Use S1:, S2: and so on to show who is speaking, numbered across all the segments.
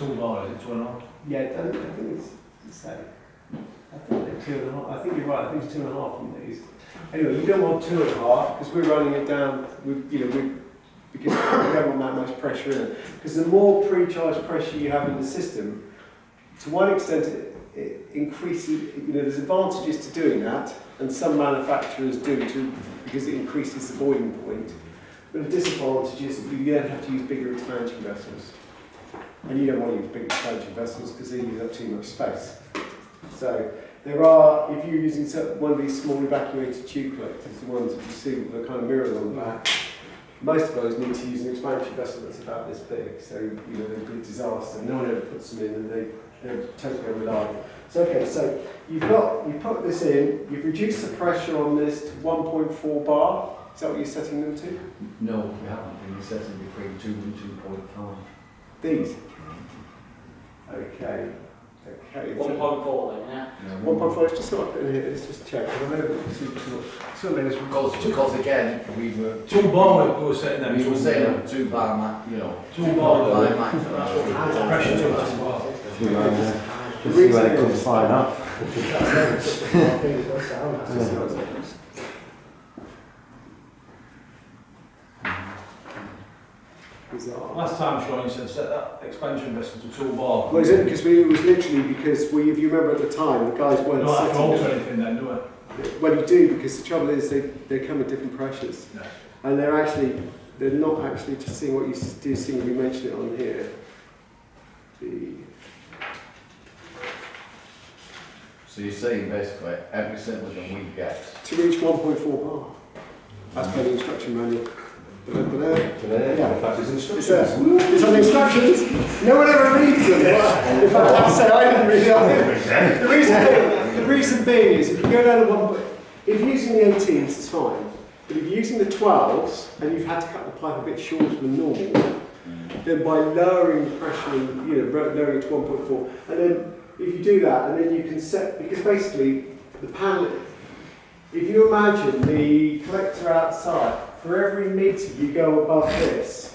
S1: 2 bar, is it 2.5?
S2: Yeah, I think it's the same. I think they're 2.5. I think you're right. I think it's 2.5 on these. Anyway, you don't want 2.5 because we're running it down. Because we don't want that much pressure in. Because the more pre-charge pressure you have in the system, to one extent it increases. There's advantages to doing that, and some manufacturers do too, because it increases the boiling point. But the disadvantage is that you then have to use bigger expansion vessels. And you don't want to use big expansion vessels because they use up too much space. So there are, if you're using one of these small evacuated tube collectors, the ones that you see with the kind of mirrors on the back, most of those need to use an expansion vessel that's about this big. So they'd be a disaster. No one ever puts them in, and they're totally unreliable. So okay, so you put this in. You've reduced the pressure on this to 1.4 bar. Is that what you're setting them to?
S3: No, we haven't. We're setting between 2 and 2.5.
S2: These. Okay.
S4: 1.4 then, yeah?
S2: 1.4, it's just not put in here, it's just check. I know
S3: Because again, we were
S1: 2 bar, we were setting them.
S3: we were saying 2 bar max,
S1: 2 bar,
S3: max.
S1: pressure to as well.
S5: Just see where it comes flying up.
S1: Last time, Sean, you said set that expansion vessel to 2 bar.
S2: Well, is it because it was literally because if you remember at the time, the guys weren't
S1: No, I don't alter
S2: setting
S1: anything then, do I?
S2: Well, you do, because the trouble is they come at different pressures.
S1: No.
S2: And they're not actually, just seeing what you do, seeing we mention it on here.
S3: So you're saying basically every cylinder we get
S2: To reach 1.4 bar. As per the instruction manual. Yeah. It's on the instructions. No one ever reads them. In fact, I have to say, I didn't read it. The reason being is if you go down to if you're using the 18s, it's fine. But if you're using the 12s and you've had to cut the pipe a bit shorter than normal, then by lowering the pressure, lowering it to 1.4, and then if you do that, and then you can set, because basically the panel, if you imagine the collector outside, for every metre you go above this,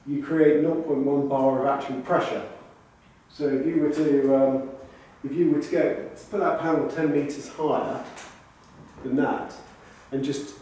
S2: you create 0.1 bar of actual pressure. So if you were to put that panel 10 metres higher than that, and just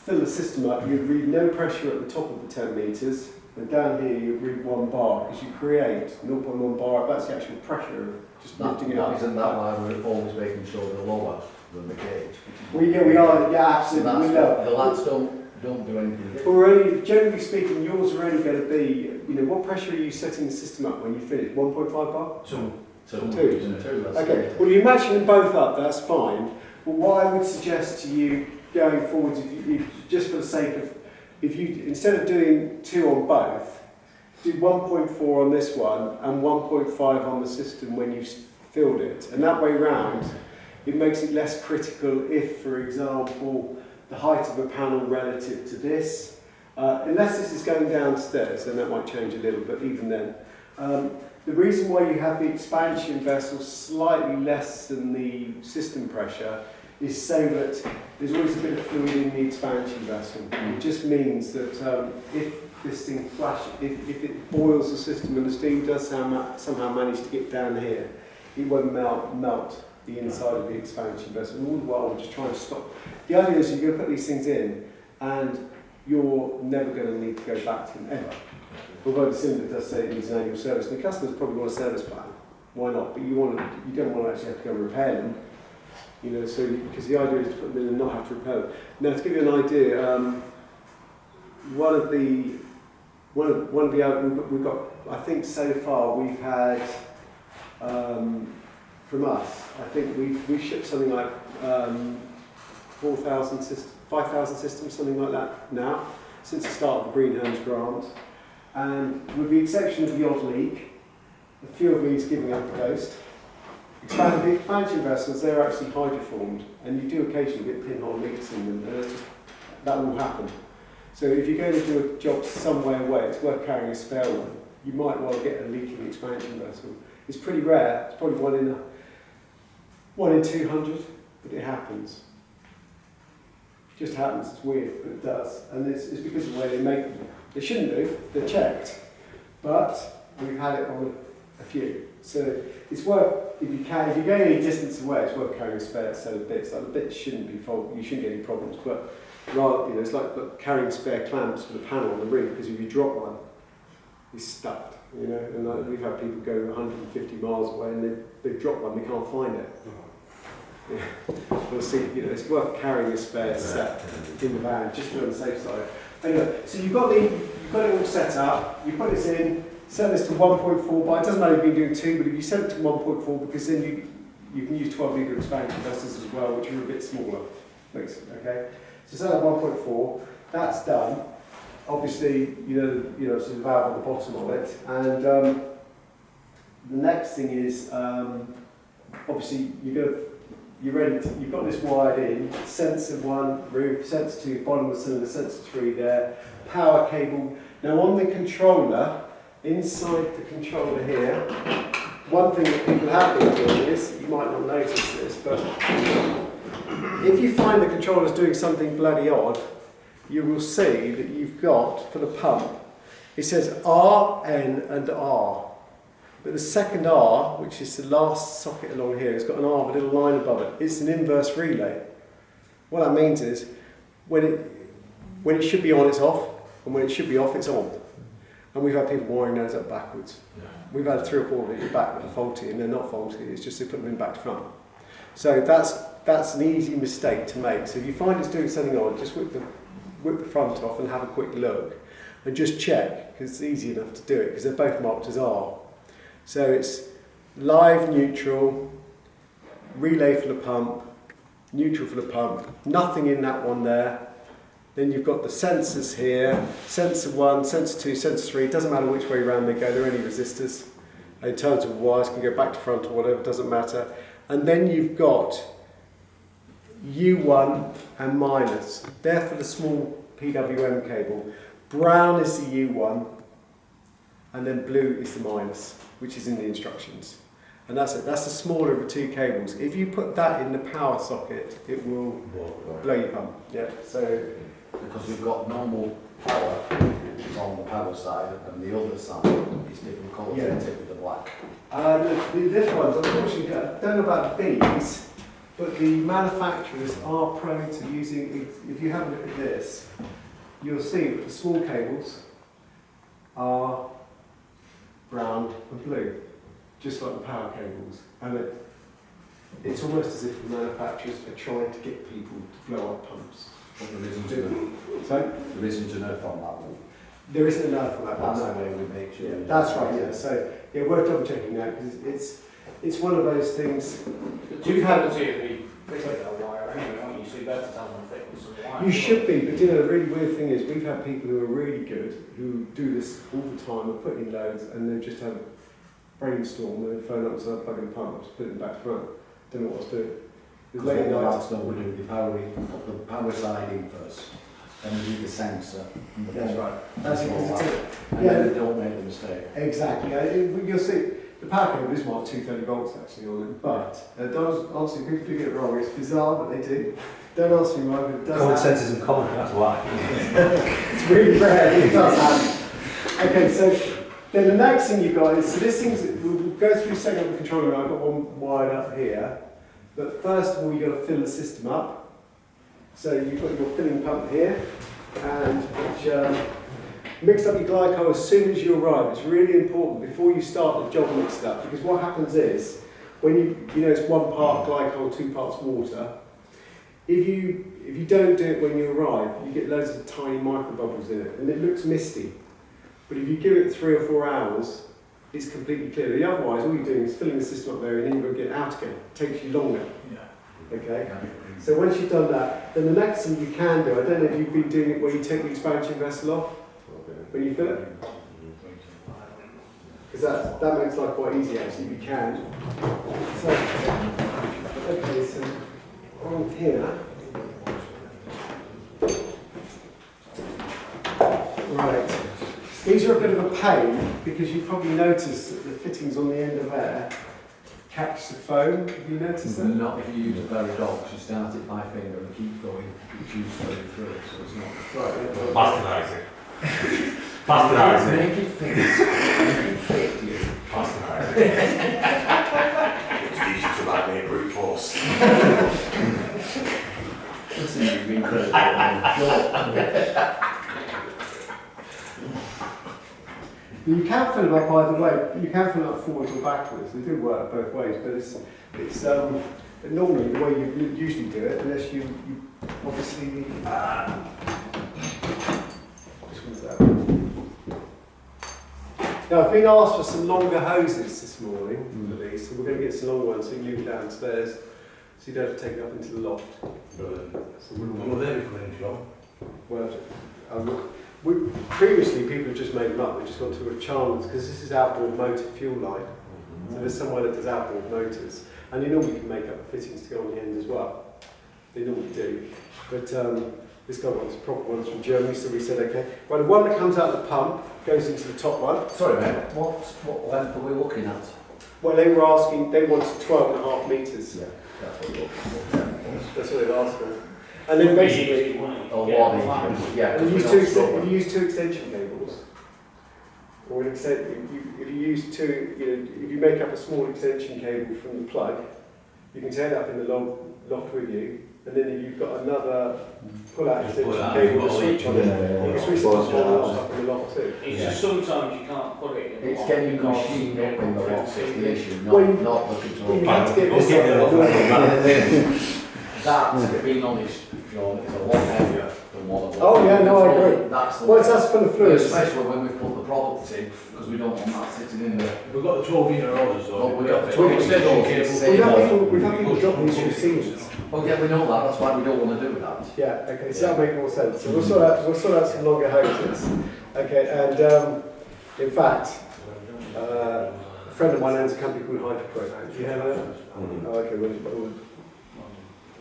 S2: fill the system up, you'd read no pressure at the top of the 10 metres, and down here you'd read 1 bar, because you create 0.1 bar, that's the actual pressure of just lifting it up.
S3: Isn't that why we're always making sure they're lower than the gauge?
S2: We are, absolutely.
S3: So
S2: we know.
S3: the lads don't do anything.
S2: But we're only, generally speaking, yours are only going to be, what pressure are you setting the system up when you finish? 1.5 bar?
S1: 2.
S3: Two, that's
S2: Okay,
S3: good.
S2: well you're matching them both up, that's fine. But what I would suggest to you going forwards, if you just for the sake of, if you, instead of doing 2 on both, do 1.4 on this one and 1.5 on the system when you've filled it. And that way round, it makes it less critical if, for example, the height of a panel relative to this, unless this is going downstairs, then that might change a little, but even then. The reason why you have the expansion vessel slightly less than the system pressure is so that there's always a bit of fluid in the expansion vessel. It just means that if this thing flashes, if it boils the system and the steam does somehow manage to get down here, it won't melt the inside of the expansion vessel. And all the while we're just trying to stop. The idea is you're going to put these things in and you're never going to need to go back to them ever. Although the cylinder does say it needs an annual service, and the customers probably want a service plan. Why not? But you don't want to actually have to go and repair them. So because the idea is to put them in and not have to repair them. Now to give you an idea, we've got I think so far we've had from us, I think we've shipped something like 5,000 systems, something like that now, since the start of the Green Hands grant. And with the exception of the odd leak, a few of these giving up the ghost. The expansion vessels, they're actually hydroformed, and you do occasionally get pinhole leaks in them, and that will happen. So if you're going to do a job somewhere away, it's worth carrying a spare one. You might well get a leaking expansion vessel. It's pretty rare, it's probably one in 200, but it happens. It just happens, it's weird, but it does. And it's because of the way they make them. They shouldn't do, they're checked. But and we've had it on a few. So it's worth, if you go any distance away, it's worth carrying a spare set of bits. Like the bits shouldn't be fault, you shouldn't get any problems, but rather, it's like carrying spare clamps for the panel on the ring, because if you drop one, it's stuffed, and like we've had people go 150 miles away and they've dropped one, they can't find it. We'll see, it's worth carrying a spare set in the van, just to be on the safe side. Anyway, so you've got it all set up, you put this in, set this to 1.4 bar. It doesn't matter if you've been doing 2, but if you set it to 1.4, because then you can use 12 litre expansion vessels as well, which are a bit smaller. Okay? So set at 1.4, that's done. Obviously, so the valve on the bottom of it. And the next thing is, obviously, you're ready you've got this wired in, sensor 1, roof, sensor 2, bottom of the cylinder, sensor 3 there, power cable. Now on the controller, inside the controller here, one thing that people have been doing is, you might not notice this, but if you find the controller's doing something bloody odd, you will see that you've got, for the pump, it says R, N and R. But the second R, which is the last socket along here, has got an R with a little line above it. It's an inverse relay. What that means is, when it should be on, it's off, and when it should be off, it's on. And we've had people wiring those up backwards. Yeah. We've had 3 or 4 at the back that are faulty, and they're not faulty, it's just they put them in back to front. So that's an easy mistake to make. So if you find it's doing something odd, just whip the front off and have a quick look, and just check, because it's easy enough to do it, because they're both marked as R. So it's live neutral, relay for the pump, neutral for the pump, nothing in that one there. Then you've got the sensors here, sensor 1, sensor 2, sensor 3, it doesn't matter which way around they go, they're only resistors. In terms of wires, can go back to front or whatever, doesn't matter. And then you've got U1 and minus. They're for the small PWM cable. Brown is the U1, and then blue is the minus, which is in the instructions. And that's it. That's the smaller of the 2 cables. If you put that in the power socket, it will blow your pump. Yeah. So
S3: because we've got normal power on the power side, and the other side is different colours, with the black.
S2: This one's, unfortunately, I don't know about these, but the manufacturers are prone to using, if you have a look at this, you'll see that the small cables are brown and blue, just like the power cables. And it's almost as if the manufacturers are trying to get people to blow up pumps.
S3: But there isn't an earth on that one.
S2: There isn't an earth on that one.
S3: That's the way we make sure.
S2: Yeah, that's right, yeah. So, we're double checking that, because it's one of those things.
S4: You've had to be fixing a wire anyway, aren't you? So you better tell them to fix some wire.
S2: You should be, but the really weird thing is, we've had people who are really good, who do this all the time, and put in loads, and they've just had a brainstorm, and they phone up and say, plug in the pump, just put it back to front. Don't know what to do.
S3: Because late at night, still we do the power side in first, then we do the sensor.
S2: That's right.
S3: That's
S2: That's it.
S3: And then they don't make the mistake.
S2: Exactly. You'll see, the power cable is marked 230 volts actually on it, but honestly, people do get it wrong. It's bizarre, but they do. Don't ask me why, but it does
S5: Common
S2: happen.
S5: sense isn't common, that's why.
S2: It's really rare, it does happen. Okay, so then the next thing you've got is, so this thing's, we'll go through setting up the controller. I've got one wired up here. But first of all, you've got to fill the system up. So you've got your filling pump here, and which mix up your glycol as soon as you arrive. It's really important before you start the job mixed up, because what happens is, when it's 1 part glycol, 2 parts water. If you don't do it when you arrive, you get loads of tiny micro bubbles in it, and it looks misty. But if you give it 3 or 4 hours, it's completely clear. Otherwise, all you're doing is filling the system up there, and then you've got to get it out again. It takes you longer.
S1: Yeah.
S2: Okay? So once you've done that, then the next thing you can do, I don't know if you've been doing it where you take the expansion vessel off when you fill it. Because that makes life quite easy actually, if you can. So, okay, so on here. Right. These are a bit of a pain because you probably noticed that the fittings on the end of there catch the foam. Have you noticed that?
S3: Not if you use a very dogs, you start it by finger and keep going, you choose going through it, so it's not.
S2: Right.
S5: Bastardize it. Bastardize it.
S3: Make it fit. Make it fit.
S6: It's easy to like me brute force.
S3: Listen, you've been critical.
S2: You can fill them up either way. You can fill them up forwards or backwards. They do work both ways, but it's normally the way you usually do it, unless you obviously need. Which one's that? Now I've been asked for some longer hoses this morning for these, so we're going to get some longer ones so you can leave it downstairs, so you don't have to take it up into the loft. So
S1: Well, there we come in, John.
S2: well, previously people have just made them up. They've just gone to a Chandler's because this is outboard motor fuel line. So there's somewhere that does outboard motors, and you normally can make up the fittings to go on the end as well. They normally do, but this guy wants proper ones from Germany, so we said okay. Well, the one that comes out of the pump goes into the top one.
S3: Sorry mate, what length are we looking at?
S2: Well, they were asking, they wanted 12.5 metres.
S3: Yeah, that's what we're looking for.
S2: That's what they've asked for. And then basically,
S3: Oh, what is it? Yeah,
S2: if you use two extension cables, or an if you use two, if you make up a small extension cable from the plug, you can take it up in the loft with you, and then if you've got another pull-out
S1: Just
S2: extension
S1: pull it out,
S2: cable
S1: you've
S2: with a
S1: got
S2: switch on it, you can switch the top one up in the loft too.
S4: It's just sometimes you can't put it in. the
S3: It's
S4: lock
S3: getting the
S4: because
S3: machine up in the loft is the issue,
S2: Well,
S3: not the
S2: You
S3: control.
S2: need to get
S1: We'll
S2: this
S1: get it off.
S2: up.
S3: That, being honest, John, is a lot heavier than what I've got.
S2: Oh, yeah, no, I agree.
S3: That's the
S2: Well,
S3: way.
S2: that's full of fluids.
S3: Especially when we put the products in, because we don't want that sitting in there.
S1: We've got the 12-metre roses,
S3: Oh,
S1: though.
S3: we've got the
S1: 12
S3: 12
S1: extension
S3: metre
S1: cable.
S3: roses.
S2: We've had people drop these through seams.
S3: Oh yeah, we know that, that's why we don't want to do that.
S2: Yeah, okay, so that'll make more sense. So we'll sort out some longer hoses. Okay, and in fact, a friend of mine owns a company called Hydropro. Do you have that? Oh, okay, well,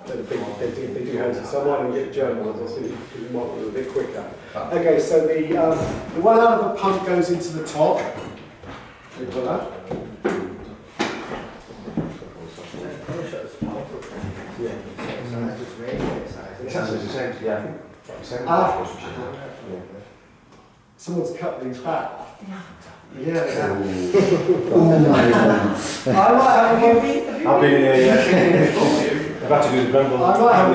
S2: they do hoses, so I might even get German ones, I'll see if you might want them a bit quicker. Okay, so the one out of the pump goes into the top. We've got that.
S6: It's actually the same, yeah. Same
S2: Someone's cut these back. Yeah,
S6: I've been in here, yeah. I've had to do the Brembo.
S2: I might have